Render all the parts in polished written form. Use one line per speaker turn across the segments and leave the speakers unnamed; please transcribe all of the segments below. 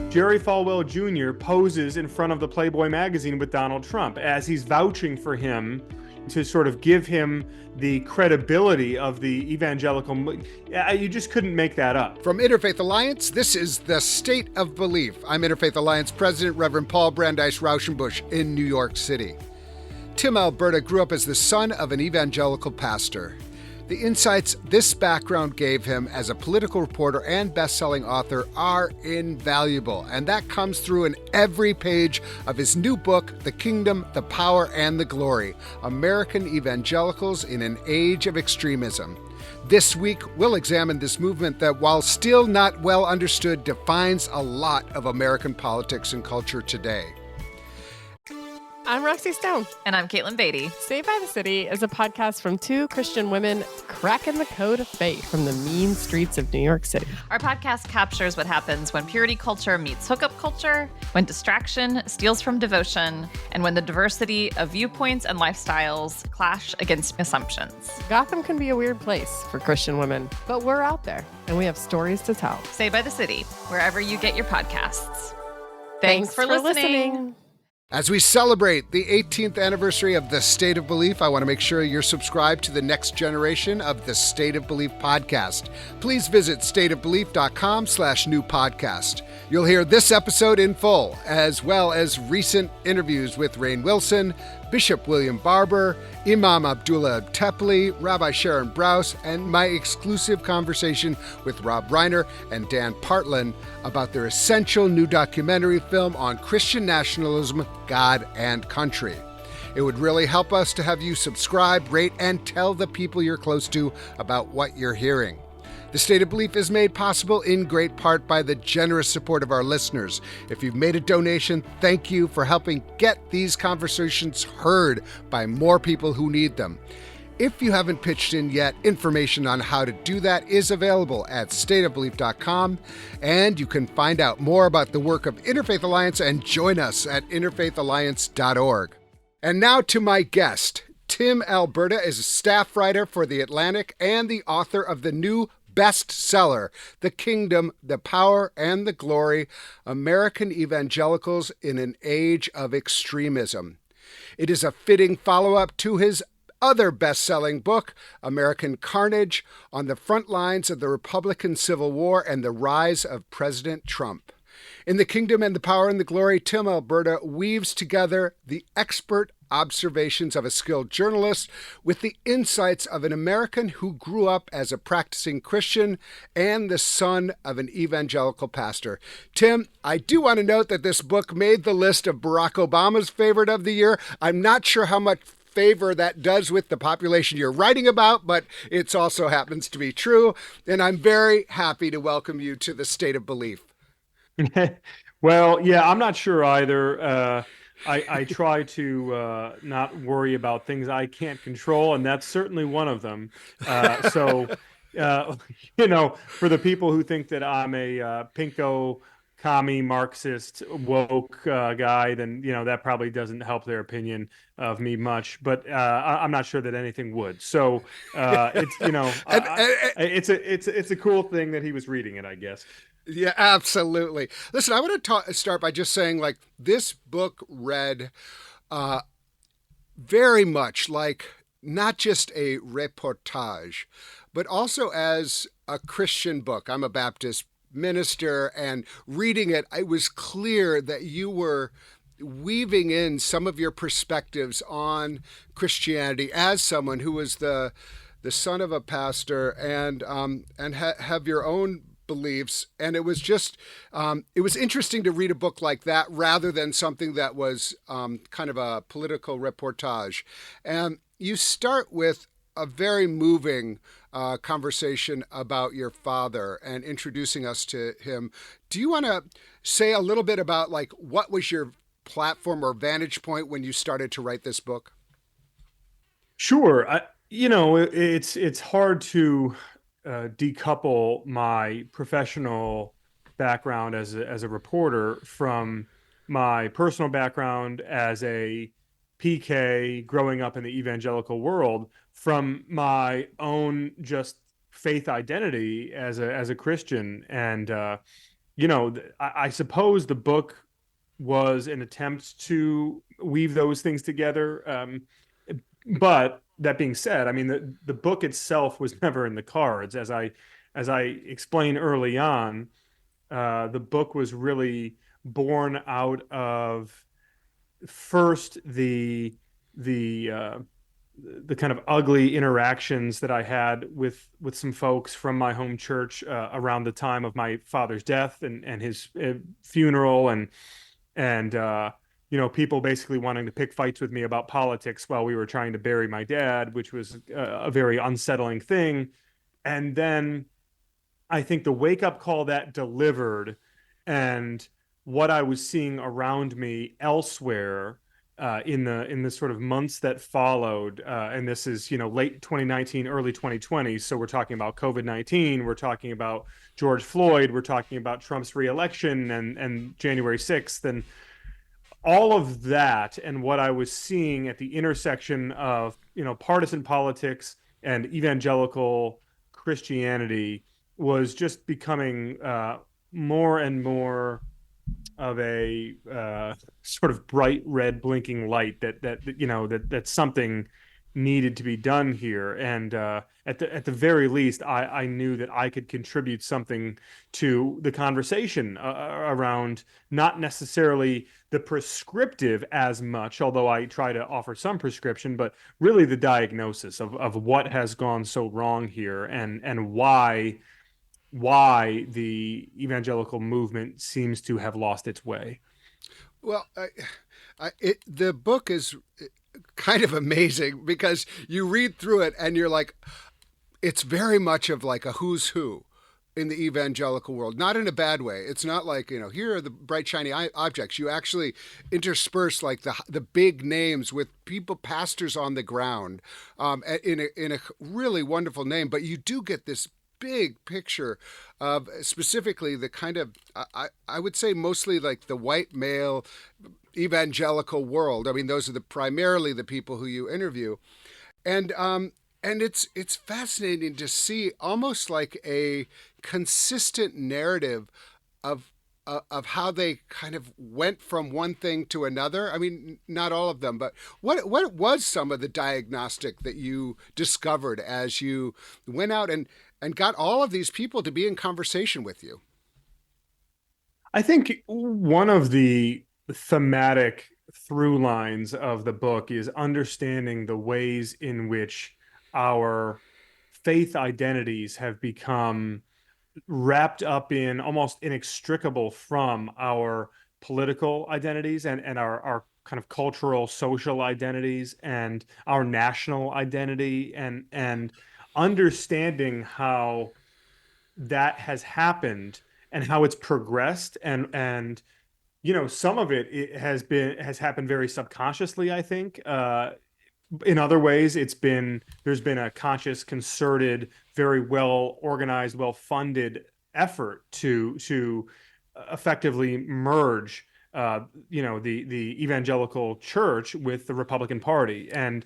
Jerry Falwell Jr. poses in front of the Playboy magazine with Donald Trump as he's vouching for him to sort of give him the credibility of the evangelical. You just couldn't make that up.
From Interfaith Alliance, this is The State of Belief. I'm Interfaith Alliance President Reverend Paul Brandeis Raushenbush in New York City. Tim Alberta grew up as the son of an evangelical pastor. The insights this background gave him as a political reporter and best-selling author are invaluable, and that comes through in every page of his new book, The Kingdom, the Power, and the Glory, American Evangelicals in an Age of Extremism. This week, we'll examine this movement that, while still not well understood, defines a lot of American politics and culture today.
I'm Roxy Stone.
And I'm Caitlin Beatty.
Saved by the City is a podcast from two Christian women cracking the code of faith from the mean streets of New York City.
Our podcast captures what happens when purity culture meets hookup culture, when distraction steals from devotion, and when the diversity of viewpoints and lifestyles clash against assumptions.
Gotham can be a weird place for Christian women, but we're out there, and we have stories to tell.
Saved by the City, wherever you get your podcasts. Thanks for listening.
As we celebrate the 18th anniversary of The State of Belief, I want to make sure you're subscribed to the next generation of the State of Belief podcast. Please visit stateofbelief.com/new podcast. You'll hear this episode in full, as well as recent interviews with Rainn Wilson, Bishop William Barber, Imam Abdullah Tepli, Rabbi Sharon Brous, and my exclusive conversation with Rob Reiner and Dan Partland about their essential new documentary film on Christian nationalism, God and country. It would really help us to have you subscribe, rate, and tell the people you're close to about what you're hearing. The State of Belief is made possible in great part by the generous support of our listeners. If you've made a donation, thank you for helping get these conversations heard by more people who need them. If you haven't pitched in yet, information on how to do that is available at stateofbelief.com, and you can find out more about the work of Interfaith Alliance and join us at interfaithalliance.org. And now to my guest. Tim Alberta is a staff writer for The Atlantic and the author of the new bestseller, The Kingdom, the Power, and the Glory, American Evangelicals in an Age of Extremism. It is a fitting follow-up to his other best-selling book, American Carnage, on the front lines of the Republican Civil War and the rise of President Trump. In The Kingdom and the Power and the Glory, Tim Alberta weaves together the expert observations of a skilled journalist with the insights of an American who grew up as a practicing Christian and the son of an evangelical pastor. Tim, I do want to note that this book made the list of Barack Obama's favorite of the year. I'm not sure how much favor that does with the population you're writing about, but it also happens to be true. And I'm very happy to welcome you to the State of Belief.
Well, yeah, I'm not sure either. I try to not worry about things I can't control, and that's certainly one of them. For the people who think that I'm a pinko, commie, Marxist, woke guy, then, that probably doesn't help their opinion of me much. But I'm not sure that anything would. So it's a cool thing that he was reading it, I guess.
Yeah, absolutely. Listen, I want to start by just saying, this book read very much like not just a reportage, but also as a Christian book. I'm a Baptist minister, and reading it, it was clear that you were weaving in some of your perspectives on Christianity as someone who was the son of a pastor and have your own beliefs. And it was just, it was interesting to read a book like that rather than something that was kind of a political reportage. And you start with a very moving conversation about your father and introducing us to him. Do you want to say a little bit about what was your platform or vantage point when you started to write this book?
Sure. It's hard to decouple my professional background as a reporter from my personal background as a PK growing up in the evangelical world from my own just faith identity as a Christian. And I suppose the book was an attempt to weave those things together. But that being said, I mean, the book itself was never in the cards. As I explained early on, the book was really born out of first the kind of ugly interactions that I had with some folks from my home church around the time of my father's death and his funeral, and people basically wanting to pick fights with me about politics while we were trying to bury my dad, which was a very unsettling thing. And then I think the wake up call that delivered, and what I was seeing around me elsewhere in the sort of months that followed, and this is late 2019, early 2020. So we're talking about COVID-19, we're talking about George Floyd, we're talking about Trump's reelection and January 6th, and all of that, and what I was seeing at the intersection of partisan politics and evangelical Christianity was just becoming more and more of a sort of bright red blinking light that something needed to be done here. And at the very least, I knew that I could contribute something to the conversation around not necessarily the prescriptive as much, although I try to offer some prescription, but really the diagnosis of what has gone so wrong here, and why the evangelical movement seems to have lost its way.
Well, the book is kind of amazing because you read through it and you're like, it's very much of like a who's who in the evangelical world, not in a bad way. It's not like, here are the bright, shiny objects. You actually intersperse like the big names with pastors on the ground, in a really wonderful name. But you do get this big picture of specifically the kind of, I would say mostly like the white male evangelical world. I mean, those are primarily the people who you interview. And it's fascinating to see almost like a consistent narrative of how they kind of went from one thing to another. I mean, not all of them, but what was some of the diagnostic that you discovered as you went out and got all of these people to be in conversation with you?
I think one of the thematic through lines of the book is understanding the ways in which our faith identities have become wrapped up in, almost inextricable from, our political identities and our kind of cultural, social identities and our national identity, and understanding how that has happened and how it's progressed, and some of it has happened very subconsciously, I think. In other ways, there's been a conscious, concerted, very well organized, well funded effort to effectively merge the evangelical church with the Republican Party. And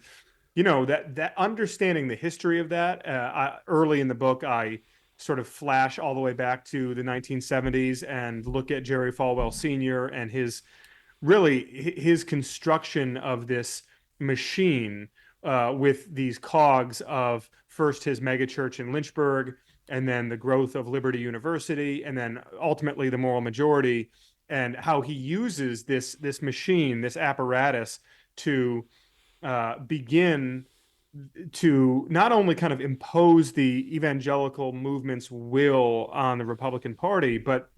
that understanding the history of that, early in the book, I sort of flash all the way back to the 1970s and look at Jerry Falwell Sr. and his construction of this machine, with these cogs of first his megachurch in Lynchburg, and then the growth of Liberty University, and then ultimately the moral majority, and how he uses this machine, this apparatus, to begin to not only kind of impose the evangelical movement's will on the Republican Party, but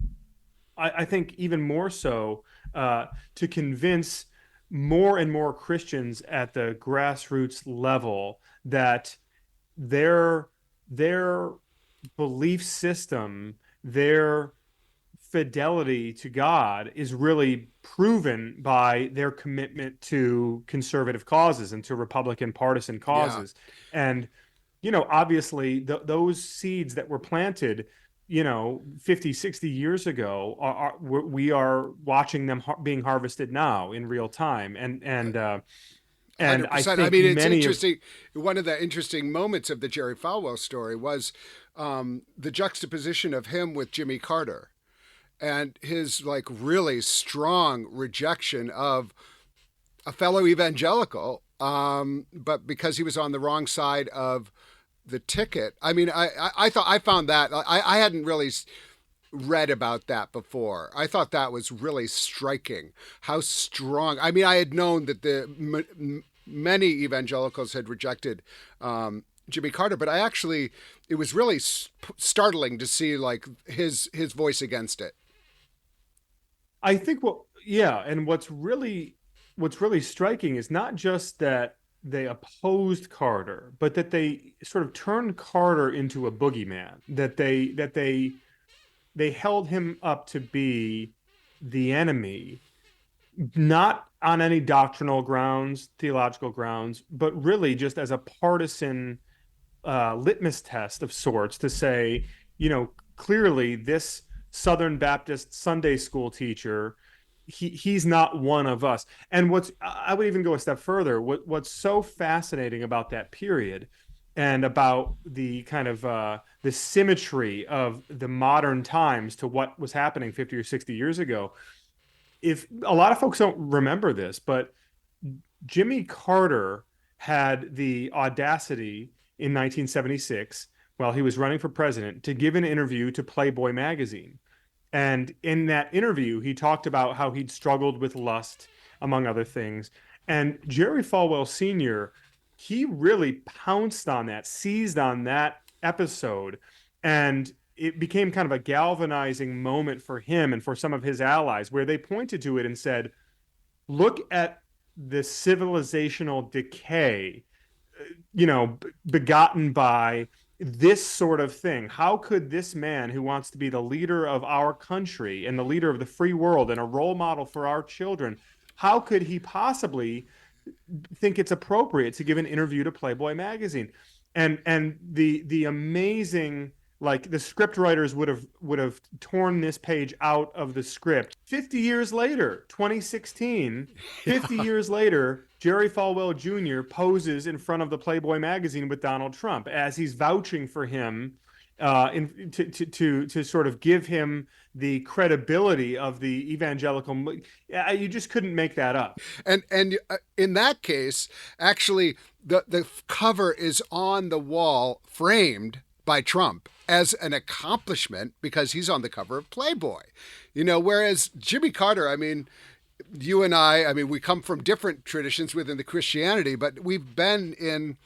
I think even more so to convince more and more Christians at the grassroots level that their belief system, their fidelity to God, is really proven by their commitment to conservative causes and to Republican partisan causes. Yeah. And, obviously those seeds that were planted, 50, 60 years ago, we are watching them being harvested now in real time. And I think,
I mean, it's interesting. One of the interesting moments of the Jerry Falwell story was the juxtaposition of him with Jimmy Carter. and his like really strong rejection of a fellow evangelical, but because he was on the wrong side of the ticket. I mean, I thought I found that I hadn't really read about that before. I thought that was really striking. How strong. I mean, I had known that many evangelicals had rejected Jimmy Carter, but it was really startling to see like his voice against it.
I think and what's really striking is not just that they opposed Carter, but that they sort of turned Carter into a boogeyman, that they held him up to be the enemy, not on any doctrinal grounds, theological grounds, but really just as a partisan litmus test of sorts to say, clearly this Southern Baptist Sunday school teacher, he's not one of us. And I would even go a step further. What's so fascinating about that period and about the kind of the symmetry of the modern times to what was happening 50 or 60 years ago, if a lot of folks don't remember this, but Jimmy Carter had the audacity in 1976, while he was running for president, to give an interview to Playboy magazine. And in that interview, he talked about how he'd struggled with lust, among other things. And Jerry Falwell Sr., he really pounced on that, seized on that episode, and it became kind of a galvanizing moment for him and for some of his allies, where they pointed to it and said, look at the civilizational decay, begotten by this sort of thing. How could this man who wants to be the leader of our country and the leader of the free world and a role model for our children, how could he possibly think it's appropriate to give an interview to Playboy magazine? And the amazing, like, the script writers would have torn this page out of the script. 50 years later, 2016, 50 years later, Jerry Falwell Jr. poses in front of the Playboy magazine with Donald Trump as he's vouching for him to sort of give him the credibility of the evangelical. You just couldn't make that up.
And in that case, actually, the cover is on the wall, framed by Trump as an accomplishment because he's on the cover of Playboy. Whereas Jimmy Carter, I mean, you and I mean, we come from different traditions within the Christianity, but we've been in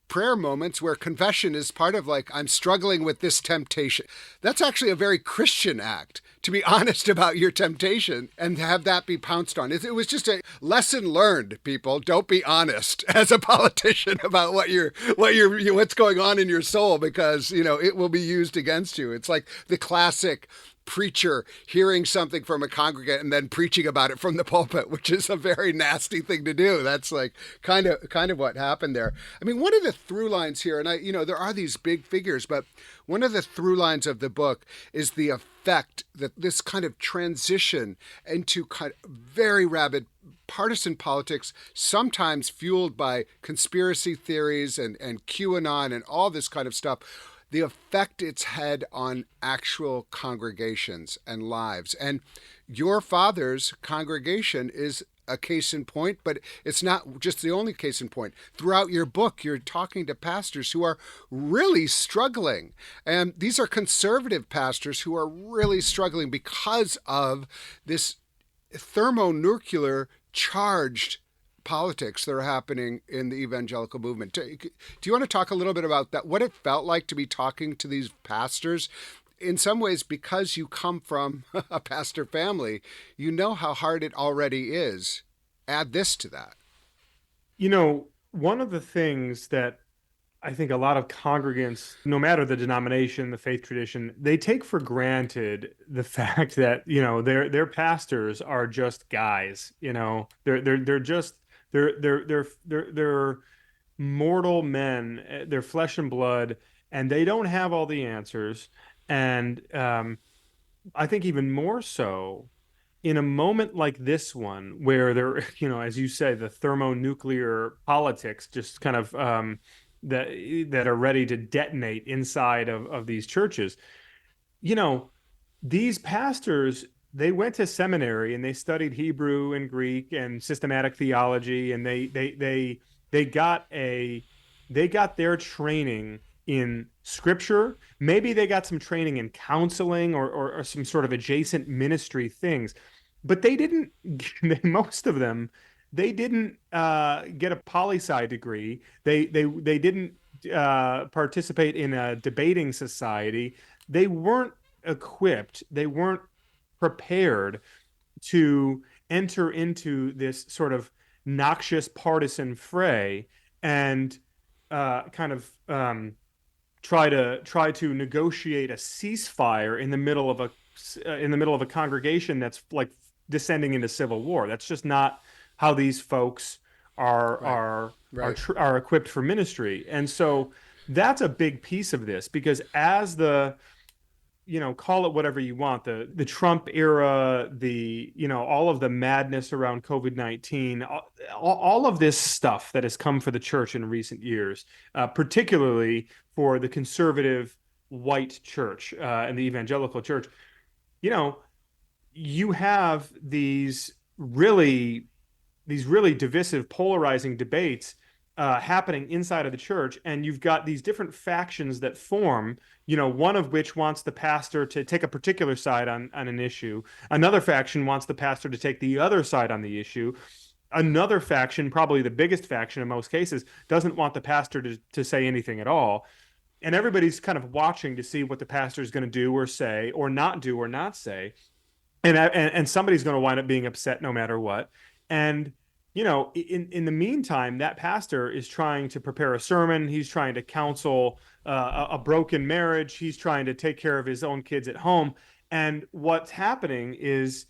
prayer moments where confession is part of, like, I'm struggling with this temptation. That's actually a very Christian act, to be honest about your temptation and have that be pounced on. It was just a lesson learned, people. Don't be honest as a politician about what's going on in your soul, because, it will be used against you. It's like the classic preacher hearing something from a congregant and then preaching about it from the pulpit, which is a very nasty thing to do. That's like kind of what happened there. I mean, one of the through lines here, and there are these big figures, but one of the through lines of the book is the effect that this kind of transition into kind of very rabid partisan politics, sometimes fueled by conspiracy theories and QAnon and all this kind of stuff, the effect it's had on actual congregations and lives. And your father's congregation is a case in point, but it's not just the only case in point. Throughout your book, you're talking to pastors who are really struggling. And these are conservative pastors who are really struggling because of this thermonuclear charged politics that are happening in the evangelical movement. Do you want to talk a little bit about that? What it felt like to be talking to these pastors? In some ways, because you come from a pastor family, you know how hard it already is. Add this to that.
One of the things that I think a lot of congregants, no matter the denomination, the faith tradition, they take for granted the fact that, their pastors are just guys. They're mortal men. They're flesh and blood, and they don't have all the answers. And I think even more so in a moment like this one, where there, as you say, the thermonuclear politics just kind of that are ready to detonate inside of these churches. These pastors they went to seminary and they studied Hebrew and Greek and systematic theology, and they got their training in scripture. Maybe they got some training in counseling or some sort of adjacent ministry things, but they didn't. Most of them, they didn't get a poli-sci degree. They didn't participate in a debating society. They weren't equipped. They weren't prepared to enter into this sort of noxious partisan fray and kind of try to negotiate a ceasefire in the middle of a congregation that's like descending into civil war. That's just not how these folks are equipped for ministry. And so that's a big piece of this, because as the, call it whatever you want, the Trump era, all of the madness around COVID-19, all of this stuff that has come for the church in recent years, particularly for the conservative white church and the evangelical church, you have these really divisive, polarizing debates happening inside of the church, and you've got these different factions that form, one of which wants the pastor to take a particular side on an issue. Another faction wants the pastor to take the other side on the issue. Another faction, probably the biggest faction in most cases, doesn't want the pastor to say anything at all. And everybody's kind of watching to see what the pastor is going to do or say or not do or not say. And somebody's going to wind up being upset no matter what. And in the meantime, that pastor is trying to prepare a sermon. He's trying to counsel a broken marriage. He's trying to take care of his own kids at home. And what's happening is,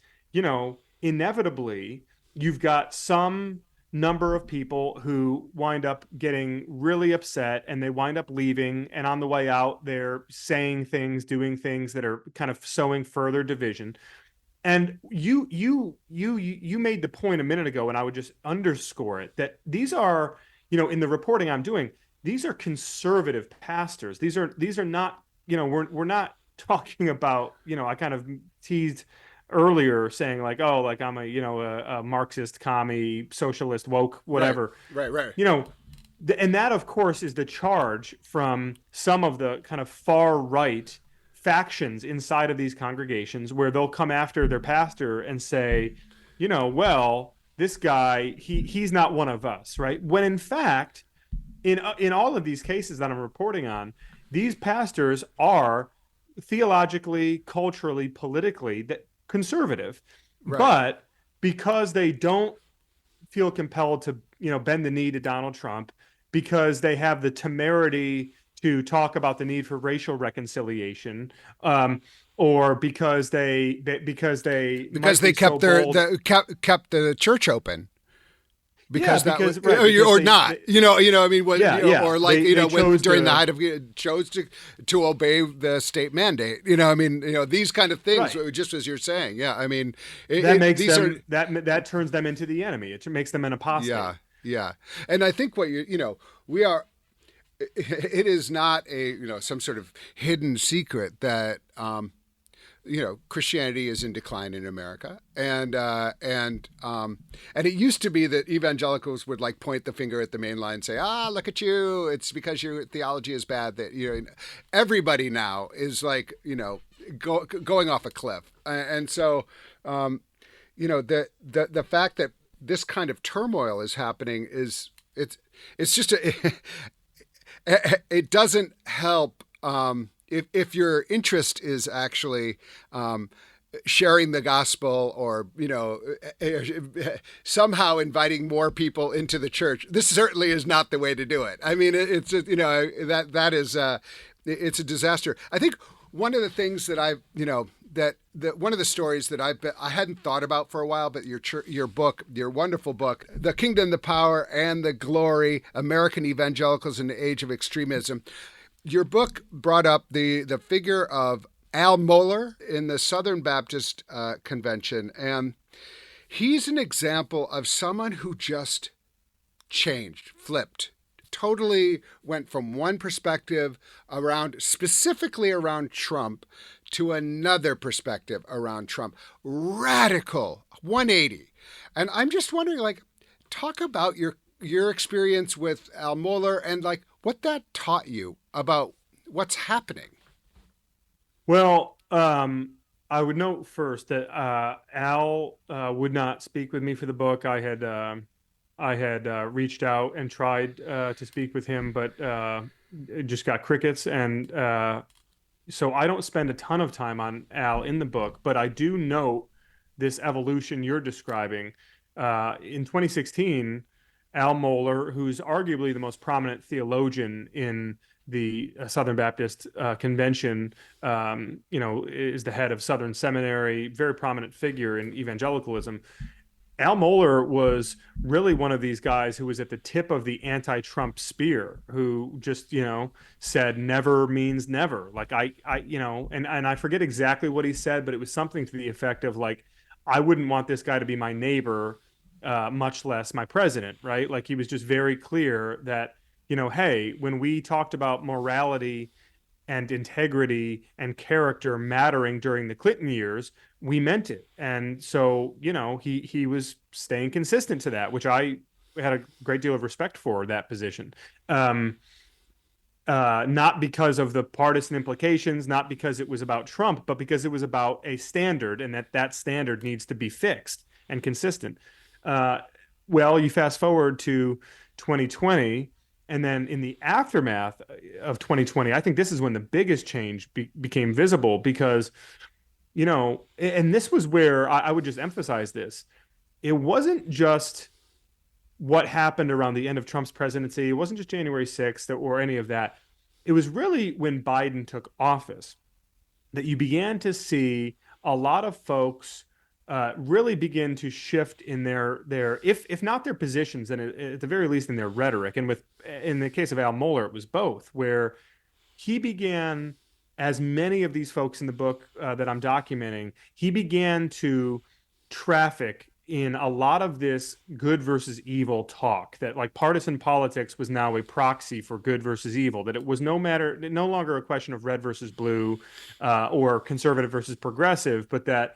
inevitably, you've got some number of people who wind up getting really upset, and they wind up leaving. And on the way out, they're saying things, doing things that are kind of sowing further division. And you made the point a minute ago, and I would just underscore it, that these are, in the reporting I'm doing, these are conservative pastors. These are not, we're not talking about, I kind of teased earlier saying like, oh, like I'm a Marxist, commie, socialist, woke, whatever.
Right.
And that, of course, is the charge from some of the kind of far right factions inside of these congregations, where they'll come after their pastor and say, well, this guy, he's not one of us, right? When in fact, in all of these cases that I'm reporting on, these pastors are theologically, culturally, politically conservative, right. But because they don't feel compelled to, bend the knee to Donald Trump, because they have the temerity to talk about the need for racial reconciliation, or because they kept
the church open, because
during
the height of chose to obey the state mandate. These kind of things, right. Just as you're saying,
that turns them into the enemy. It makes them an apostate.
Yeah, and I think what we are. It is not some sort of hidden secret that Christianity is in decline in America, and it used to be that evangelicals would like point the finger at the main line and say, look at you, it's because your theology is bad. That everybody now is like going off a cliff, and so the fact that this kind of turmoil is happening it's just it doesn't help if your interest is actually sharing the gospel, or somehow inviting more people into the church. This certainly is not the way to do it. I mean, it's that is it's a disaster. I think one of the things that I've that one of the stories that I hadn't thought about for a while, but your book, your wonderful book, The Kingdom, the Power, and the Glory, American Evangelicals in the Age of Extremism. Your book brought up the figure of Al Mohler in the Southern Baptist Convention, and he's an example of someone who just changed, flipped, totally went from one perspective specifically around Trump, to another perspective around Trump. Radical 180. And I'm just wondering, like, talk about your experience with Al Mohler and like what that taught you about what's happening.
Well, I would note first that Al would not speak with me for the book. I had reached out and tried to speak with him, but it just got crickets. And so I don't spend a ton of time on Al in the book, but I do note this evolution you're describing. In 2016, Al Mohler, who's arguably the most prominent theologian in the Southern Baptist Convention, is the head of Southern Seminary, very prominent figure in evangelicalism. Al Mohler was really one of these guys who was at the tip of the anti-Trump spear, who just, said never means never. Like and I forget exactly what he said, but it was something to the effect of like, I wouldn't want this guy to be my neighbor, much less my president, right? Like he was just very clear that, hey, when we talked about morality and integrity and character mattering during the Clinton years, we meant it. And so, he was staying consistent to that, which I had a great deal of respect for that position. Not because of the partisan implications, not because it was about Trump, but because it was about a standard and that standard needs to be fixed and consistent. Well, you fast forward to 2020, and then in the aftermath of 2020, I think this is when the biggest change became visible because, and this was where I would just emphasize this. It wasn't just what happened around the end of Trump's presidency. It wasn't just January 6th or any of that. It was really when Biden took office that you began to see a lot of folks really begin to shift in their if not their positions, then at the very least in their rhetoric. And in the case of Al Mohler, it was both, where he began, as many of these folks in the book that I'm documenting, he began to traffic in a lot of this good versus evil talk, that like partisan politics was now a proxy for good versus evil, that it was no longer a question of red versus blue or conservative versus progressive, but that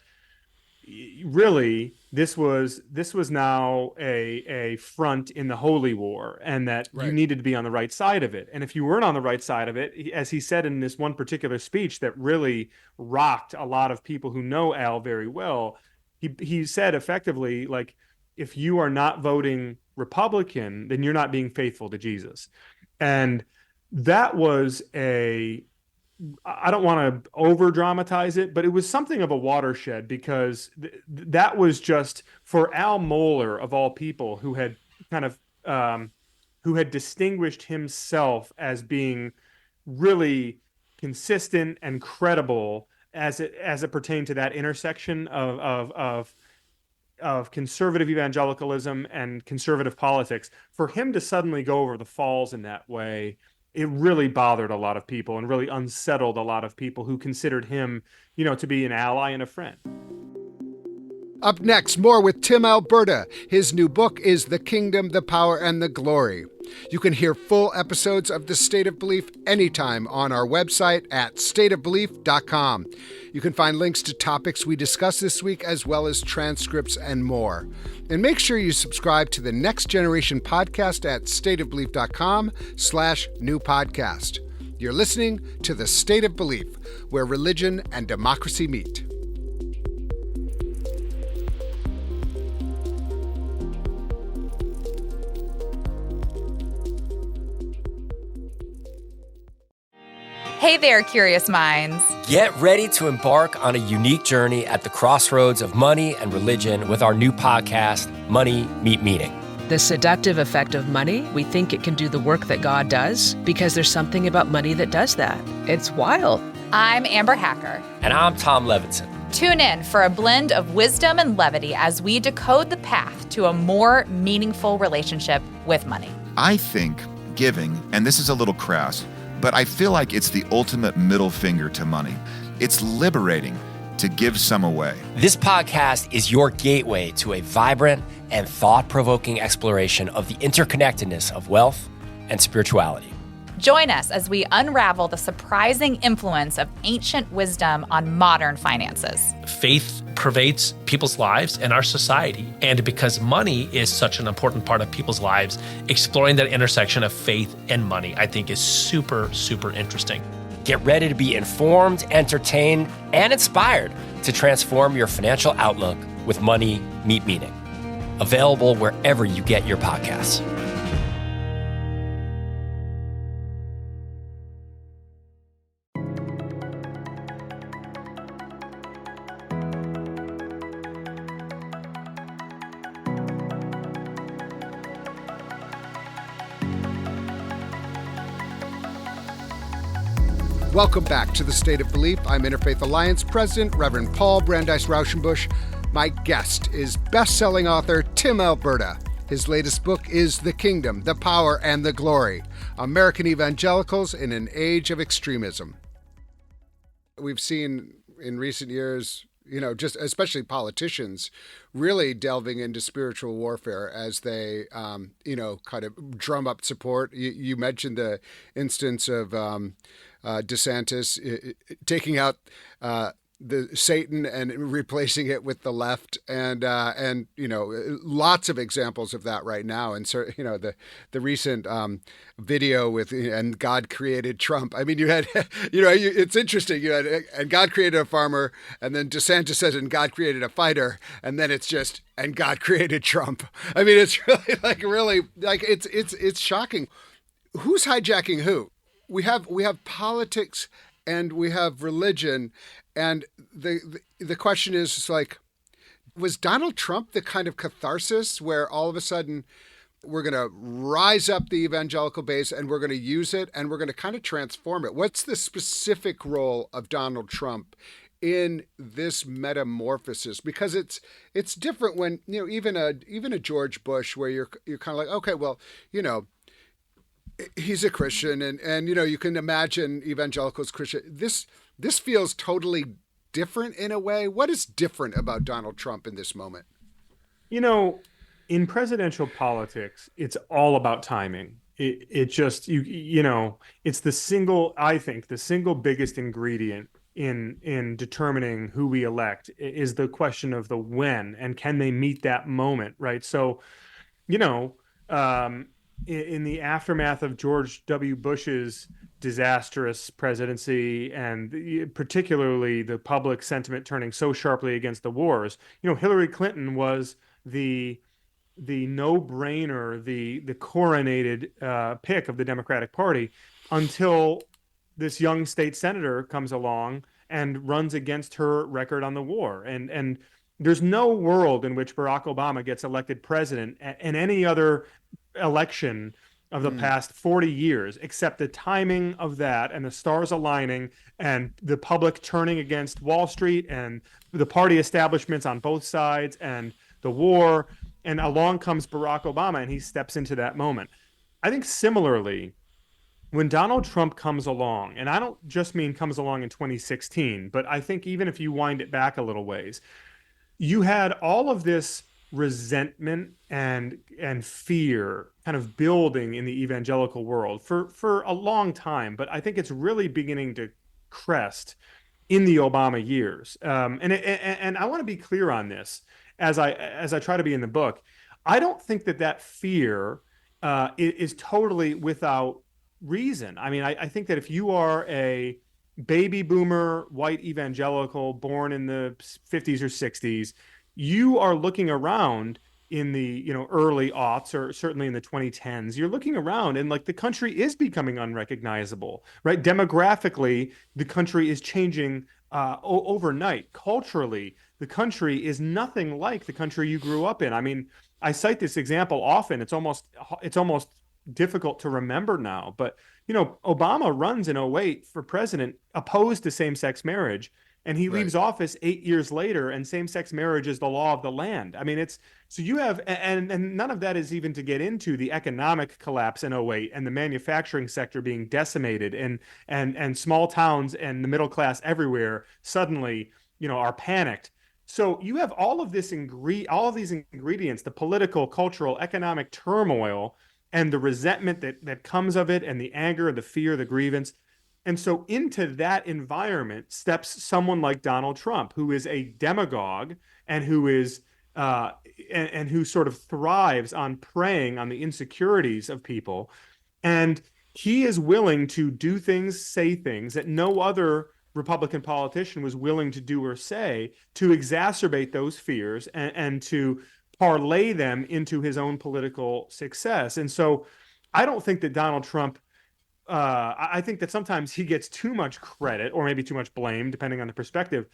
really this was now a front in the holy war, and that you needed to be on the right side of it. And if you weren't on the right side of it, as he said in this one particular speech that really rocked a lot of people who know Al very well, he said effectively, like, if you are not voting Republican, then you're not being faithful to Jesus. And that was I don't want to over dramatize it, but it was something of a watershed, because that was just for Al Mohler, of all people, who had kind of who had distinguished himself as being really consistent and credible as it pertained to that intersection of conservative evangelicalism and conservative politics. For him to suddenly go over the falls in that way, it really bothered a lot of people and really unsettled a lot of people who considered him, to be an ally and a friend.
Up next, more with Tim Alberta. His new book is The Kingdom, the Power, and the Glory. You can hear full episodes of The State of Belief anytime on our website at stateofbelief.com. You can find links to topics we discussed this week, as well as transcripts and more. And make sure you subscribe to the Next Generation podcast at stateofbelief.com/new podcast. You're listening to The State of Belief, where religion and democracy meet.
Hey there, curious minds.
Get ready to embark on a unique journey at the crossroads of money and religion with our new podcast, Money Meet Meaning.
The seductive effect of money, we think it can do the work that God does because there's something about money that does that. It's wild.
I'm Amber Hacker.
And I'm Tom Levinson.
Tune in for a blend of wisdom and levity as we decode the path to a more meaningful relationship with money.
I think giving, and this is a little crass, but I feel like it's the ultimate middle finger to money. It's liberating to give some away.
This podcast is your gateway to a vibrant and thought-provoking exploration of the interconnectedness of wealth and spirituality.
Join us as we unravel the surprising influence of ancient wisdom on modern finances.
Faith pervades people's lives and our society. And because money is such an important part of people's lives, exploring that intersection of faith and money, I think, is super, super interesting.
Get ready to be informed, entertained, and inspired to transform your financial outlook with Money Meet Meaning. Available wherever you get your podcasts.
Welcome back to the State of Belief. I'm Interfaith Alliance President, Reverend Paul Brandeis Raushenbush. My guest is best-selling author Tim Alberta. His latest book is The Kingdom, the Power, and the Glory: American Evangelicals in an Age of Extremism. We've seen in recent years, just especially politicians really delving into spiritual warfare as they, kind of drum up support. You mentioned the instance of DeSantis taking out the Satan and replacing it with the left, and lots of examples of that right now. And so the recent video with "and God created Trump." I mean, you had it's interesting. You had "and God created a farmer," and then DeSantis says "and God created a fighter," and then it's just "and God created Trump." I mean, it's really it's shocking. Who's hijacking who? We have politics and we have religion, and the question is was Donald Trump the kind of catharsis where all of a sudden we're going to rise up the evangelical base and we're going to use it and we're going to kind of transform it? What's the specific role of Donald Trump in this metamorphosis? Because it's different when even a George Bush, where you're kind of like, okay, well, he's a Christian, and you can imagine evangelicals Christian. This feels totally different in a way. What is different about Donald Trump in this moment?
In presidential politics, it's all about timing. It's the single biggest ingredient in determining who we elect is the question of the when, and can they meet that moment, right? So, in the aftermath of George W. Bush's disastrous presidency, and particularly the public sentiment turning so sharply against the wars, Hillary Clinton was the no-brainer, the coronated pick of the Democratic Party, until this young state senator comes along and runs against her record on the war. And there's no world in which Barack Obama gets elected president in any other election of the past 40 years, except the timing of that and the stars aligning and the public turning against Wall Street and the party establishments on both sides and the war. And along comes Barack Obama, and he steps into that moment. I think similarly, when Donald Trump comes along, and I don't just mean comes along in 2016, but I think even if you wind it back a little ways, you had all of this resentment and fear kind of building in the evangelical world for a long time, but I think it's really beginning to crest in the Obama years. And I want to be clear on this as I try to be in the book. I don't think that fear is totally without reason. I mean, I think that if you are a baby boomer white evangelical born in the 50s or 60s, you are looking around in the early aughts, or certainly in the 2010s. You're looking around and the country is becoming unrecognizable, right? Demographically, the country is changing overnight. Culturally, the country is nothing like the country you grew up in. I mean, I cite this example often. It's almost difficult to remember now, but Obama runs in 2008 for president, opposed to same-sex marriage. And he leaves office 8 years later, and same-sex marriage is the law of the land. I mean, so you have, and none of that is even to get into the economic collapse in 2008 and the manufacturing sector being decimated, and small towns and the middle class everywhere suddenly, are panicked. So you have all of these ingredients, the political, cultural, economic turmoil and the resentment that comes of it, and the anger, the fear, the grievance. And so into that environment steps someone like Donald Trump, who is a demagogue and who is and who sort of thrives on preying on the insecurities of people. And he is willing to do things, say things that no other Republican politician was willing to do or say, to exacerbate those fears and to parlay them into his own political success. And so I don't think that Donald Trump, I think that sometimes he gets too much credit, or maybe too much blame, depending on the perspective,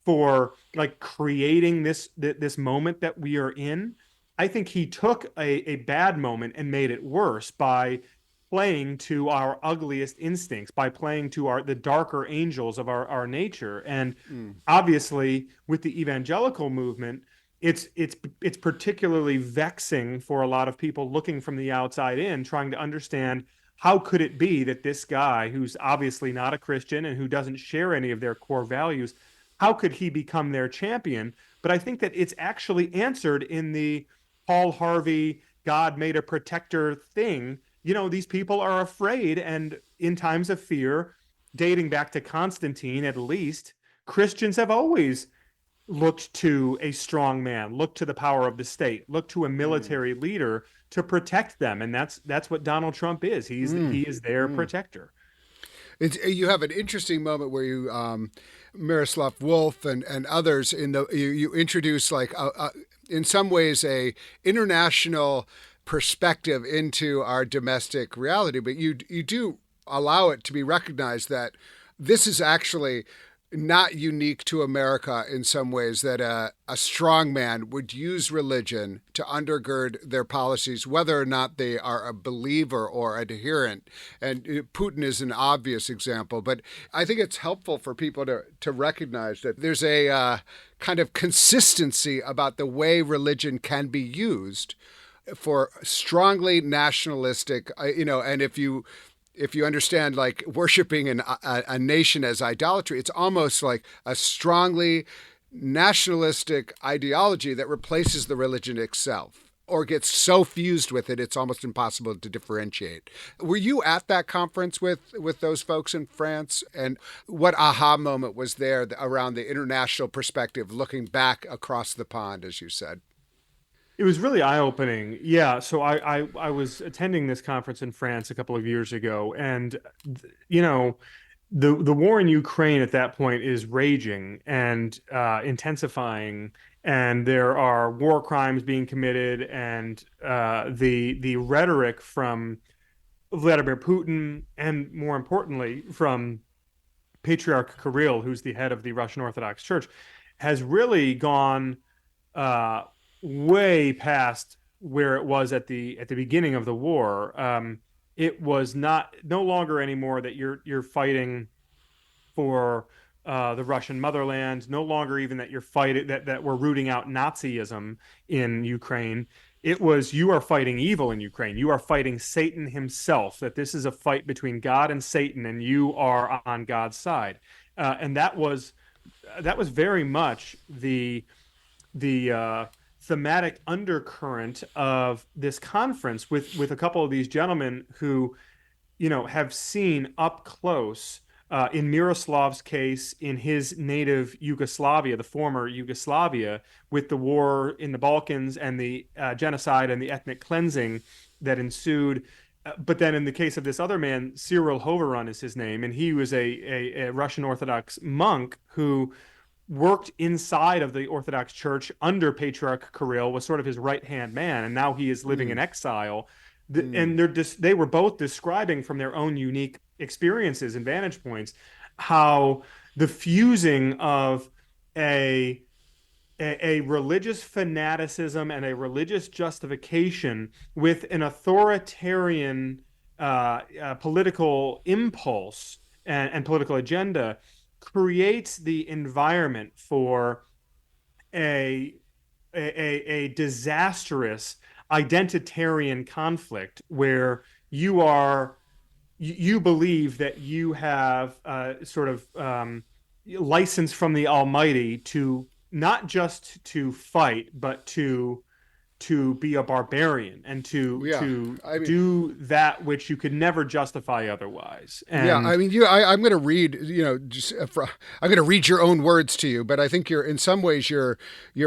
for like creating this moment that we are in. I think he took a bad moment and made it worse by playing to our ugliest instincts, by playing to the darker angels of our nature. And obviously with the evangelical movement, it's particularly vexing for a lot of people looking from the outside in, trying to understand, how could it be that this guy, who's obviously not a Christian and who doesn't share any of their core values, how could he become their champion? But I think that it's actually answered in the Paul Harvey, God made a protector thing. You know, these people are afraid, and in times of fear, dating back to Constantine at least, Christians have always looked to a strong man, looked to the power of the state, looked to a military leader to protect them. And that's what Donald Trump is. He is their protector.
You have an interesting moment where you, Miroslav Wolf and others, you introduce like in some ways a international perspective into our domestic reality, but you do allow it to be recognized that this is actually not unique to America in some ways, that a strong man would use religion to undergird their policies, whether or not they are a believer or adherent. And Putin is an obvious example, but I think it's helpful for people to recognize that there's a kind of consistency about the way religion can be used for strongly nationalistic, and if you understand like worshiping a nation as idolatry, it's almost like a strongly nationalistic ideology that replaces the religion itself, or gets so fused with it, it's almost impossible to differentiate. Were you at that conference with those folks in France? And what aha moment was there around the international perspective, looking back across the pond, as you said?
It was really eye-opening. Yeah, so I was attending this conference in France a couple of years ago, and the war in Ukraine at that point is raging and intensifying, and there are war crimes being committed, and the rhetoric from Vladimir Putin, and more importantly from Patriarch Kirill, who's the head of the Russian Orthodox Church, has really gone way past where it was at the beginning of the war. It was no longer anymore that you're fighting for the Russian motherland, no longer even that you're fighting that we're rooting out Nazism in Ukraine. It was, you are fighting evil in Ukraine. You are fighting Satan himself, that this is a fight between God and Satan, and you are on God's side. And that was very much the thematic undercurrent of this conference, with a couple of these gentlemen who, have seen up close, in Miroslav's case, in his native Yugoslavia, the former Yugoslavia, with the war in the Balkans and the genocide and the ethnic cleansing that ensued. But then in the case of this other man, Cyril Hoveron is his name, and he was a Russian Orthodox monk who worked inside of the Orthodox Church under Patriarch Kirill, was sort of his right-hand man, and now he is living in exile. And they were both describing from their own unique experiences and vantage points how the fusing of a religious fanaticism and a religious justification with an authoritarian political impulse and political agenda creates the environment for a disastrous identitarian conflict, where you believe that you have license from the Almighty to not just to fight, but to to be a barbarian and to
I mean,
do that which you could never justify otherwise. And
I mean, I'm going to read, I'm going to read your own words to you, but I think in some ways you're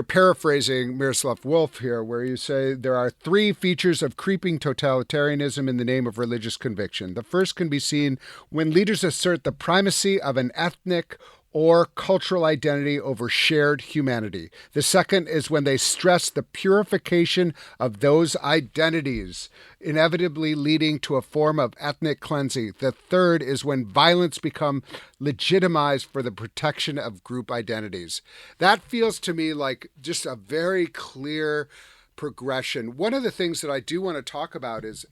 paraphrasing Miroslav Volf here, where you say there are three features of creeping totalitarianism in the name of religious conviction. The first can be seen when leaders assert the primacy of an ethnic or cultural identity over shared humanity. The second is when they stress the purification of those identities, inevitably leading to a form of ethnic cleansing. The third is when violence becomes legitimized for the protection of group identities. That feels to me like just a very clear progression. One of the things that I do want to talk about is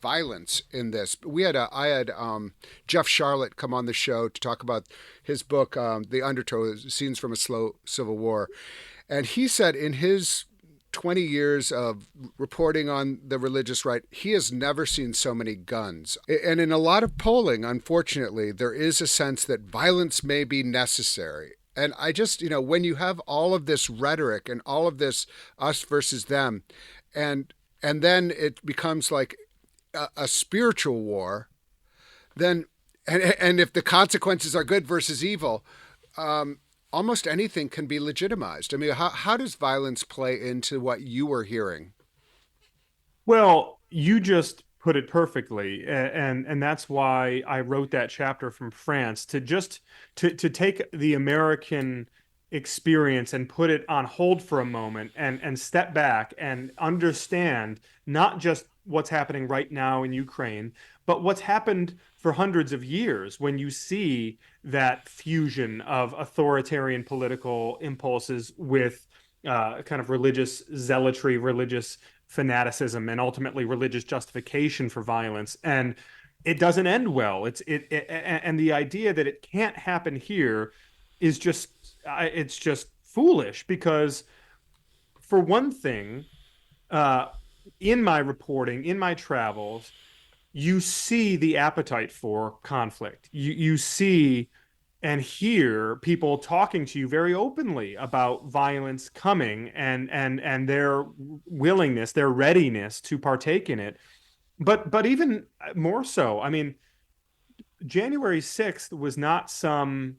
violence in this. I had Jeff Charlotte come on the show to talk about his book, The Undertow, Scenes from a Slow Civil War. And he said in his 20 years of reporting on the religious right, he has never seen so many guns. And in a lot of polling, unfortunately, there is a sense that violence may be necessary. And I just, when you have all of this rhetoric and all of this us versus them, and then it becomes like a spiritual war, then and if the consequences are good versus evil, almost anything can be legitimized. I mean, how does violence play into what you were hearing?
Well, you just put it perfectly, and that's why I wrote that chapter from France, to take the American experience and put it on hold for a moment and step back and understand not just what's happening right now in Ukraine, but what's happened for hundreds of years, when you see that fusion of authoritarian political impulses with kind of religious zealotry, religious fanaticism, and ultimately religious justification for violence. And it doesn't end well. And the idea that it can't happen here is just foolish, because for one thing, in my reporting, in my travels, you see the appetite for conflict. You see and hear people talking to you very openly about violence coming and their willingness, their readiness to partake in it. But even more so, I mean, January 6th was not some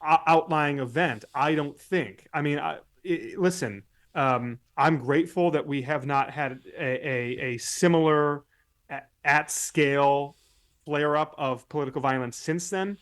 outlying event, I don't think. I mean, listen, I'm grateful that we have not had a similar at scale flare up of political violence since then.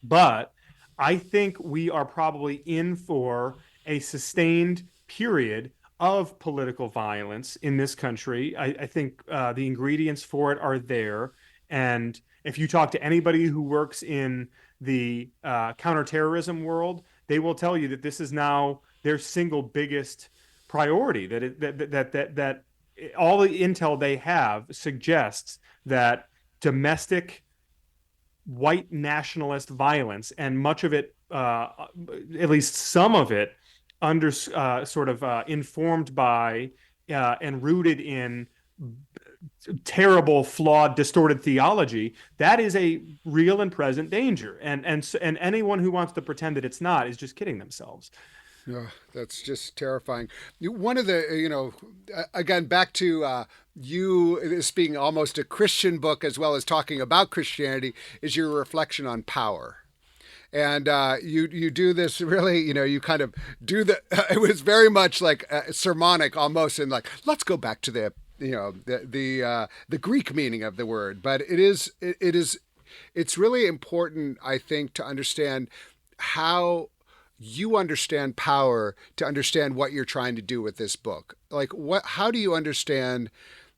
But I think we are probably in for a sustained period of political violence in this country. I think the ingredients for it are there. And if you talk to anybody who works in the counterterrorism world, they will tell you that this is now their single biggest priority. That all the intel they have suggests that domestic white nationalist violence, and much of it, at least some of it, informed by and rooted in terrible, flawed, distorted theology, that is a real and present danger. And anyone who wants to pretend that it's not is just kidding themselves.
Yeah, that's just terrifying. One of the, again, back to this being almost a Christian book as well as talking about Christianity, is your reflection on power. And you do this really, you kind of do it was very much like sermonic almost, and like, let's go back to the Greek meaning of the word. But it's really important, I think, to understand how you understand power, to understand what you're trying to do with this book. Like, how do you understand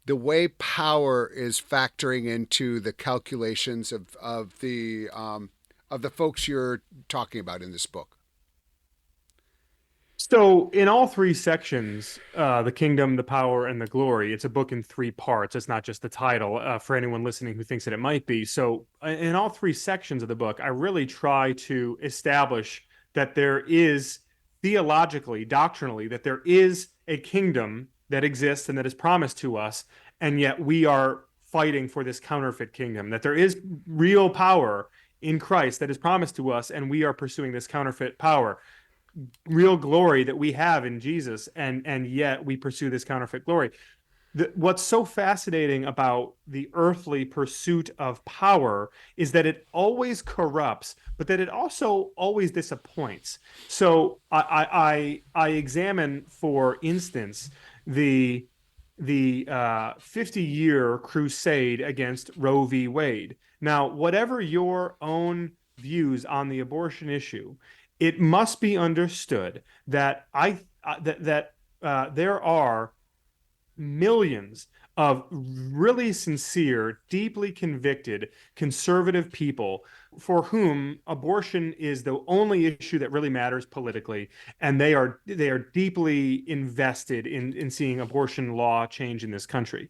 the way power is factoring into the calculations of the folks you're talking about in this book?
So in all three sections, the kingdom, the power, and the glory, it's a book in three parts. It's not just the title, for anyone listening who thinks that it might be. So in all three sections of the book, I really try to establish that there is theologically, doctrinally, that there is a kingdom that exists and that is promised to us, and yet we are fighting for this counterfeit kingdom, that there is real power in Christ that is promised to us, and we are pursuing this counterfeit power. real glory that we have in Jesus, and yet we pursue this counterfeit glory. What's so fascinating about the earthly pursuit of power is that it always corrupts, but that it also always disappoints. So I examine, for instance, the 50-year crusade against Roe v. Wade. Now, whatever your own views on the abortion issue, it must be understood that there are millions of really sincere, deeply convicted conservative people for whom abortion is the only issue that really matters politically, and they are deeply invested in seeing abortion law change in this country.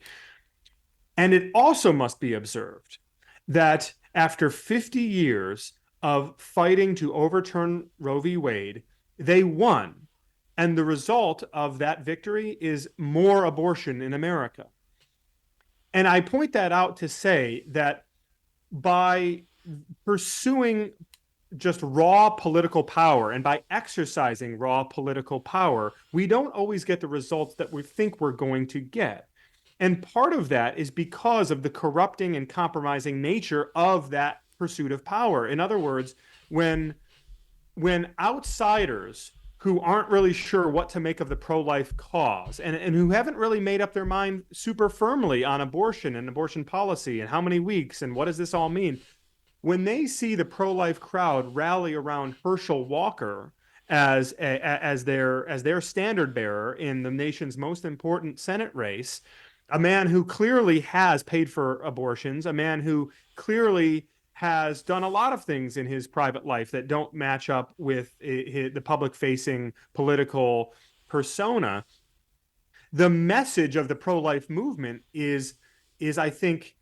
And it also must be observed that after 50 years of fighting to overturn Roe v. Wade, they won. And the result of that victory is more abortion in America. And I point that out to say that by pursuing just raw political power and by exercising raw political power, we don't always get the results that we think we're going to get. And part of that is because of the corrupting and compromising nature of that pursuit of power. In other words, when outsiders who aren't really sure what to make of the pro-life cause and who haven't really made up their mind super firmly on abortion and abortion policy and how many weeks and what does this all mean, when they see the pro-life crowd rally around Herschel Walker as their standard bearer in the nation's most important Senate race, a man who clearly has paid for abortions, a man who clearly has done a lot of things in his private life that don't match up with the public-facing political persona, the message of the pro-life movement is I think,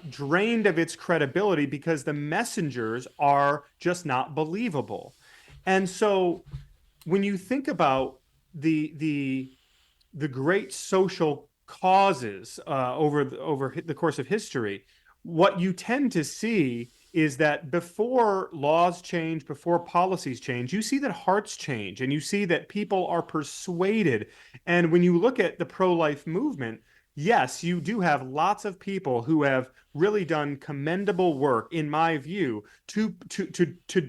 drained of its credibility because the messengers are just not believable. And so when you think about the great social causes over the course of history, what you tend to see is that before laws change, before policies change, you see that hearts change and you see that people are persuaded. And when you look at the pro-life movement, yes, you do have lots of people who have really done commendable work, in my view, to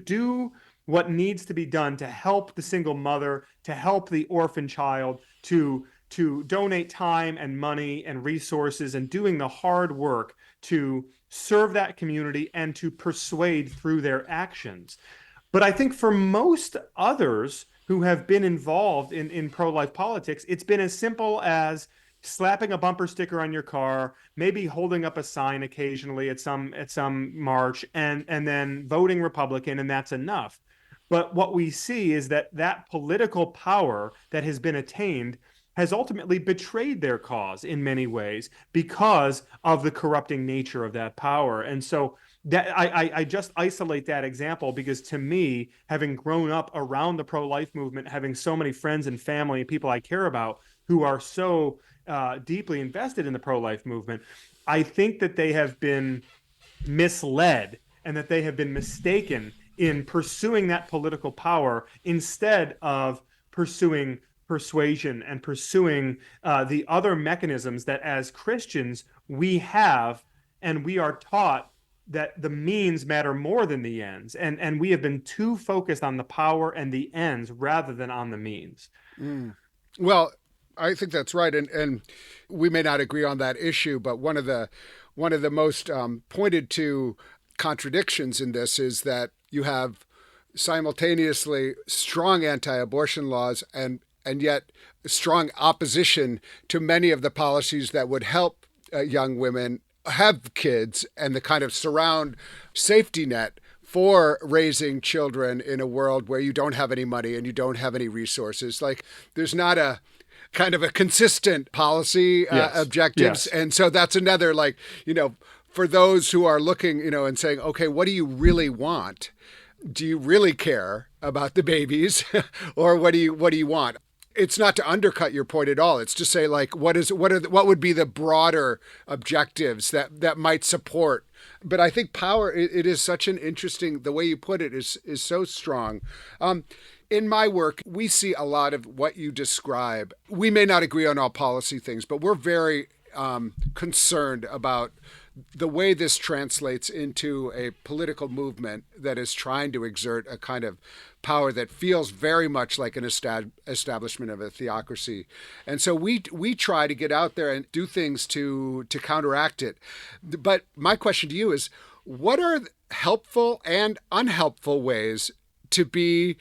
do what needs to be done to help the single mother, to help the orphan child, to donate time and money and resources and doing the hard work to serve that community and to persuade through their actions. But I think for most others who have been involved in pro-life politics, it's been as simple as slapping a bumper sticker on your car, maybe holding up a sign occasionally at some march, and then voting Republican, and that's enough. But what we see is that political power that has been attained has ultimately betrayed their cause in many ways because of the corrupting nature of that power. And so that I just isolate that example because, to me, having grown up around the pro-life movement, having so many friends and family and people I care about who are so deeply invested in the pro-life movement, I think that they have been misled and that they have been mistaken in pursuing that political power instead of pursuing persuasion and pursuing the other mechanisms that as Christians we have, and we are taught that the means matter more than the ends, and we have been too focused on the power and the ends rather than on the means.
Well, I think that's right, and we may not agree on that issue, but one of the most pointed to contradictions in this is that you have simultaneously strong anti-abortion laws and yet strong opposition to many of the policies that would help young women have kids and the kind of surround safety net for raising children in a world where you don't have any money and you don't have any resources. Like, there's not a kind of a consistent policy objectives. Yes. And so that's another, like, for those who are looking, and saying, okay, what do you really want? Do you really care about the babies or what do you want? It's not to undercut your point at all. It's to say, like, what would be the broader objectives that might support. But I think power, it is such an interesting, the way you put it is so strong. In my work, we see a lot of what you describe. We may not agree on all policy things, but we're very concerned about the way this translates into a political movement that is trying to exert a kind of power that feels very much like an establishment of a theocracy. And so we try to get out there and do things to counteract it. But my question to you is, what are helpful and unhelpful ways to be,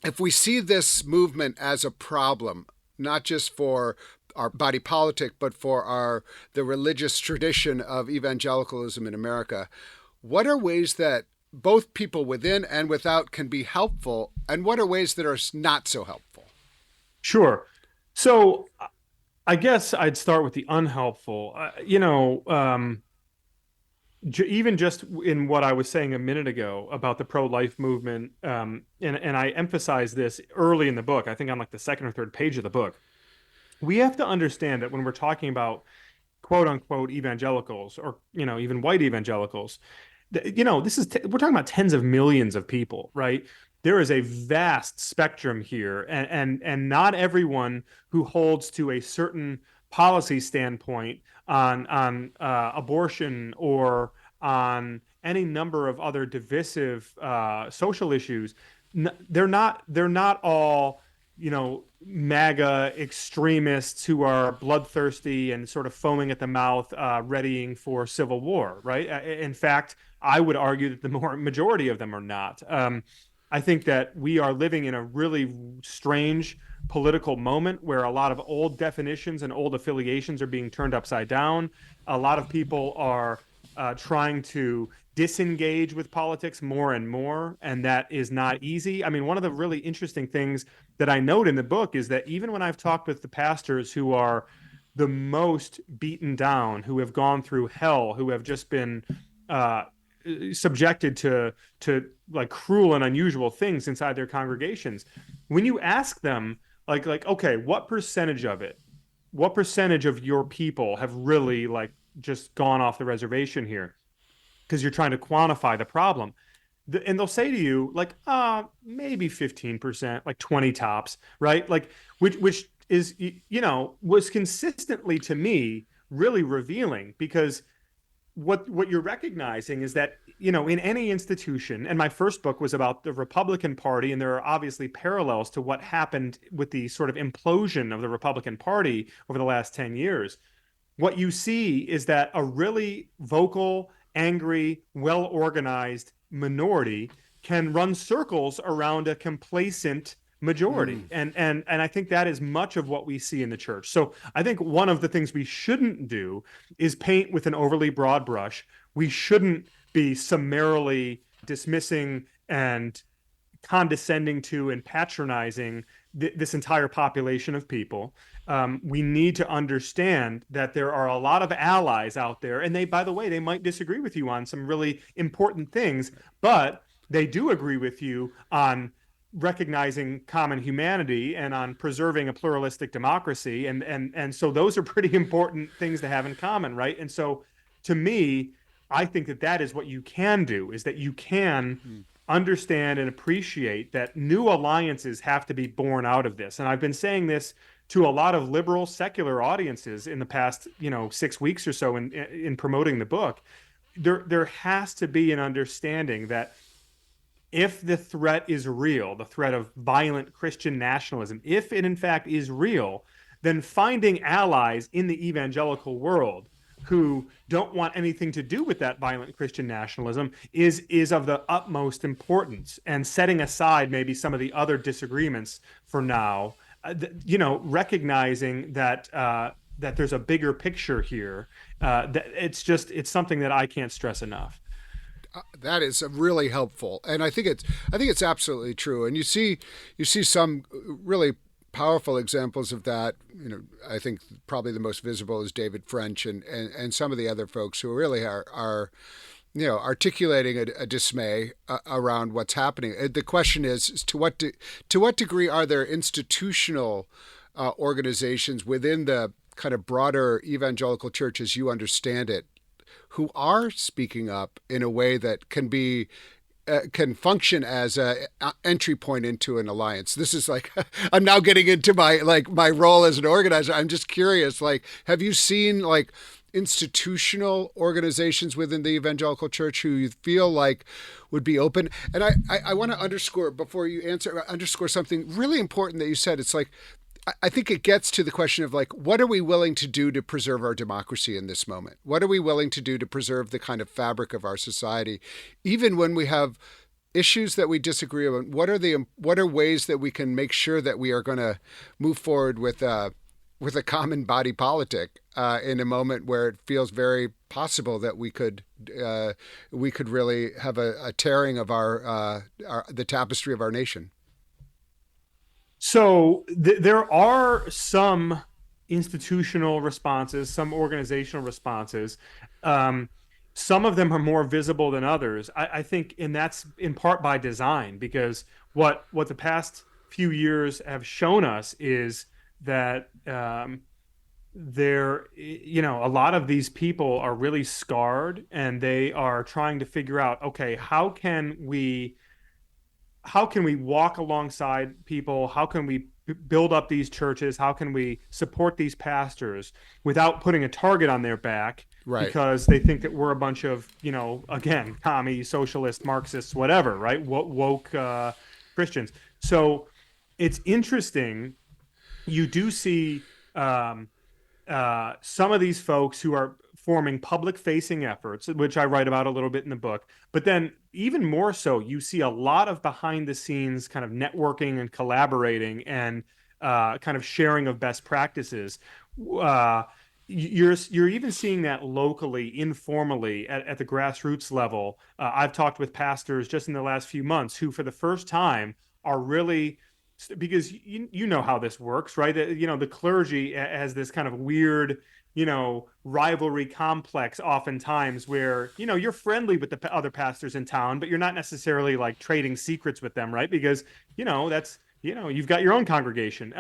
if we see this movement as a problem, not just for our body politic, but for the religious tradition of evangelicalism in America, what are ways that both people within and without can be helpful, and what are ways that are not so helpful?
Sure. So I guess I'd start with the unhelpful. Even just in what I was saying a minute ago about the pro-life movement, and I emphasize this early in the book, I think on like the second or third page of the book, we have to understand that when we're talking about quote unquote evangelicals, or, even white evangelicals, we're talking about tens of millions of people, right? There is a vast spectrum here, and not everyone who holds to a certain policy standpoint on abortion or on any number of other divisive social issues, they're not all MAGA extremists who are bloodthirsty and sort of foaming at the mouth, readying for civil war, right? In fact, I would argue that the majority of them are not. I think that we are living in a really strange political moment where a lot of old definitions and old affiliations are being turned upside down. A lot of people are trying to disengage with politics more and more, and that is not easy. I mean, one of the really interesting things that I note in the book is that even when I've talked with the pastors who are the most beaten down, who have gone through hell, who have just been subjected to like cruel and unusual things inside their congregations, when you ask them like, okay, what percentage of your people have really like just gone off the reservation here, because you're trying to quantify the problem, and they'll say to you like, maybe 15%, like 20 tops, right? Like which is, was consistently to me really revealing, because what you're recognizing is that, in any institution, and my first book was about the Republican Party, and there are obviously parallels to what happened with the sort of implosion of the Republican Party over the last 10 years. What you see is that a really vocal, angry, well-organized minority can run circles around a complacent majority. And I think that is much of what we see in the church. So I think one of the things we shouldn't do is paint with an overly broad brush. We shouldn't be summarily dismissing and condescending to and patronizing this entire population of people. We need to understand that there are a lot of allies out there, and they, by the way, they might disagree with you on some really important things, but they do agree with you on recognizing common humanity and on preserving a pluralistic democracy. And so those are pretty important things to have in common, right? And so to me, I think that is what you can do, is that you can understand and appreciate that new alliances have to be born out of this. And I've been saying this to a lot of liberal secular audiences in the past, 6 weeks or so in promoting the book. There has to be an understanding that if the threat is real, the threat of violent Christian nationalism, if it in fact is real, then finding allies in the evangelical world who don't want anything to do with that violent Christian nationalism is of the utmost importance. And setting aside maybe some of the other disagreements for now, recognizing that that there's a bigger picture here. That it's something that I can't stress enough.
That is really helpful, and I think it's absolutely true. And you see some really powerful examples of that. I think probably the most visible is David French and some of the other folks who really are articulating a dismay around what's happening. The question is to what degree are there institutional organizations within the kind of broader evangelical church as you understand it, who are speaking up in a way that can be can function as a entry point into an alliance. This is like, I'm now getting into my role as an organizer. I'm just curious, like, have you seen like institutional organizations within the evangelical church who you feel like would be open? And I want to underscore, before you underscore something really important that you said. It's like, I think it gets to the question of like, what are we willing to do to preserve our democracy in this moment? What are we willing to do to preserve the kind of fabric of our society, even when we have issues that we disagree on? What are ways that we can make sure that we are going to move forward with a common body politic in a moment where it feels very possible that we could really have a tearing of the tapestry of our nation?
So there are some institutional responses, some organizational responses. Some of them are more visible than others. I think, and that's in part by design, because what the past few years have shown us is that a lot of these people are really scarred, and they are trying to figure out, okay, how can we walk alongside people? How can we build up these churches? How can we support these pastors without putting a target on their back?
Right.
Because they think that we're a bunch of, again, commie, socialist, Marxists, whatever, right? Woke Christians. So it's interesting. You do see some of these folks who are forming public-facing efforts, which I write about a little bit in the book. But then even more so, you see a lot of behind-the-scenes kind of networking and collaborating and kind of sharing of best practices. You're even seeing that locally, informally, at the grassroots level. I've talked with pastors just in the last few months who, for the first time, are really, because you know how this works, right? The clergy has this kind of weird, rivalry complex oftentimes where, you're friendly with the other pastors in town, but you're not necessarily like trading secrets with them, right? Because, that's, you've got your own congregation.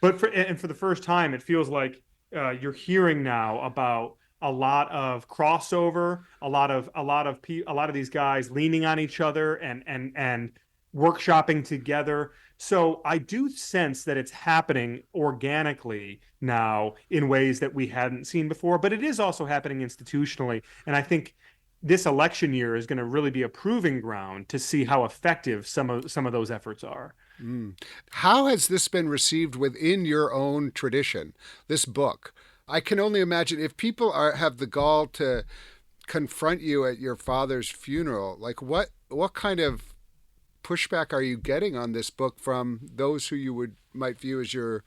But for the first time, it feels like you're hearing now about a lot of crossover, a lot of these guys leaning on each other and workshopping together. So I do sense that it's happening organically now in ways that we hadn't seen before, but it is also happening institutionally. And I think this election year is going to really be a proving ground to see how effective some of those efforts are.
How has this been received within your own tradition, this book? I can only imagine if people have the gall to confront you at your father's funeral, like what kind of pushback are you getting on this book from those who you might view as your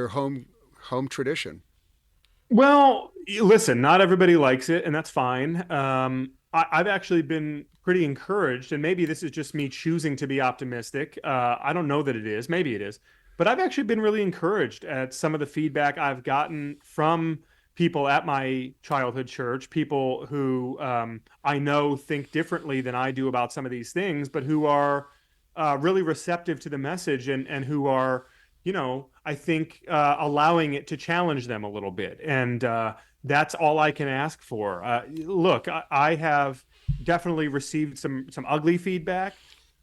home tradition?
Well, listen, not everybody likes it, and that's fine. I've actually been pretty encouraged, and maybe this is just me choosing to be optimistic. I don't know that it is. Maybe it is. But I've actually been really encouraged at some of the feedback I've gotten from people at my childhood church, people who I know think differently than I do about some of these things, but who are really receptive to the message and who are, I think allowing it to challenge them a little bit. And that's all I can ask for. Look, I have definitely received some ugly feedback,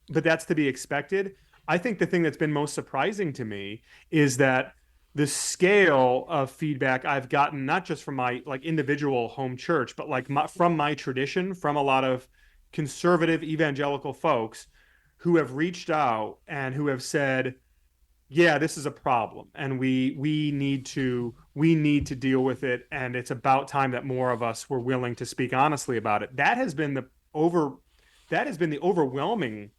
but that's to be expected. I think the thing that's been most surprising to me is that the scale of feedback I've gotten, not just from my individual home church, but from my tradition, from a lot of conservative evangelical folks who have reached out and who have said, yeah, this is a problem, and we need to deal with it, and it's about time that more of us were willing to speak honestly about it. That has been the overwhelming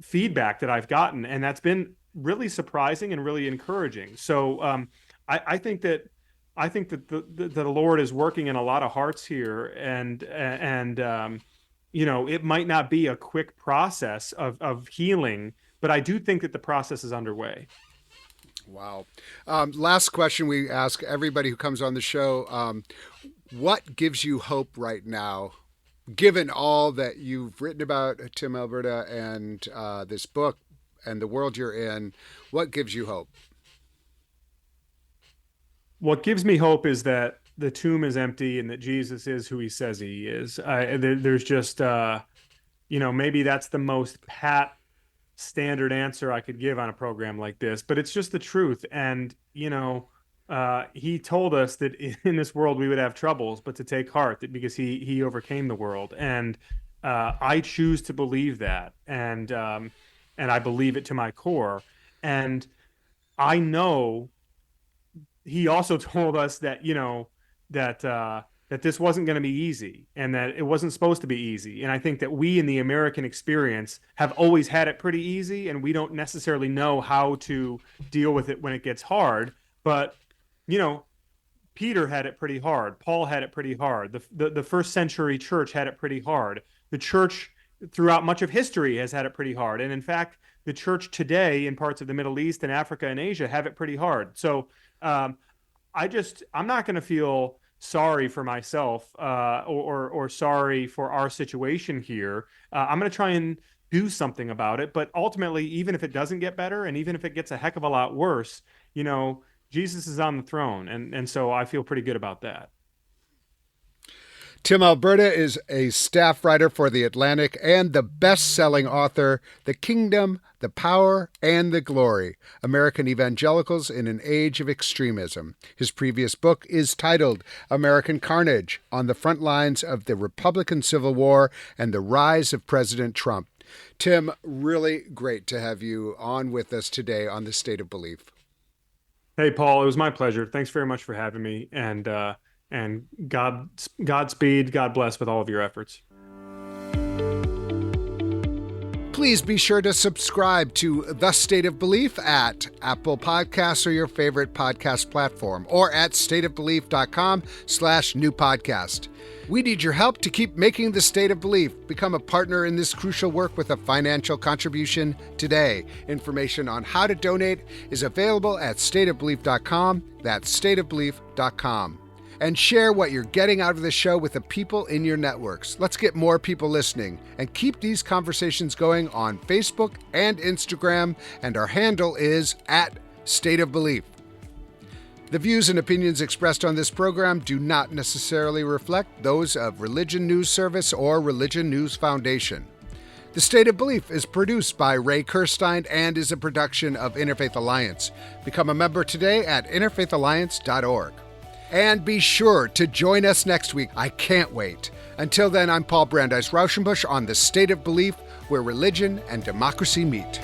feedback that I've gotten, and that's been really surprising and really encouraging. So I think that the Lord is working in a lot of hearts here, and it might not be a quick process of healing, but I do think that the process is underway.
Wow. Last question we ask everybody who comes on the show. What gives you hope right now, given all that you've written about Tim Alberta and this book and the world you're in? What gives you hope?
What gives me hope is that the tomb is empty and that Jesus is who he says he is. There's just maybe that's the most pat standard answer I could give on a program like this, but it's just the truth. And, he told us that in this world we would have troubles, but to take heart, that because he overcame the world. And I choose to believe that. And I believe it to my core. And I know he also told us that, that this wasn't going to be easy, and that it wasn't supposed to be easy. And I think that we in the American experience have always had it pretty easy, and we don't necessarily know how to deal with it when it gets hard. But, Peter had it pretty hard. Paul had it pretty hard. The first century church had it pretty hard. The church throughout much of history has had it pretty hard. And in fact, the church today in parts of the Middle East and Africa and Asia have it pretty hard. So I'm not going to feel sorry for myself or sorry for our situation here. I'm going to try and do something about it. But ultimately, even if it doesn't get better, and even if it gets a heck of a lot worse, Jesus is on the throne. And so I feel pretty good about that.
Tim Alberta is a staff writer for The Atlantic and the best-selling author, The Kingdom, the Power, and the Glory, American Evangelicals in an Age of Extremism. His previous book is titled American Carnage, on the Front Lines of the Republican Civil War and the Rise of President Trump. Tim, really great to have you on with us today on The State of Belief.
Hey, Paul, it was my pleasure. Thanks very much for having me. And Godspeed, God bless with all of your efforts.
Please be sure to subscribe to The State of Belief at Apple Podcasts or your favorite podcast platform, or at stateofbelief.com/new podcast. We need your help to keep making The State of Belief. Become a partner in this crucial work with a financial contribution today. Information on how to donate is available at stateofbelief.com. That's stateofbelief.com. And share what you're getting out of the show with the people in your networks. Let's get more people listening and keep these conversations going on Facebook and Instagram. And our handle is @StateOfBelief. The views and opinions expressed on this program do not necessarily reflect those of Religion News Service or Religion News Foundation. The State of Belief is produced by Ray Kirstein and is a production of Interfaith Alliance. Become a member today at interfaithalliance.org. And be sure to join us next week. I can't wait. Until then, I'm Paul Brandeis Raushenbush on The State of Belief, where religion and democracy meet.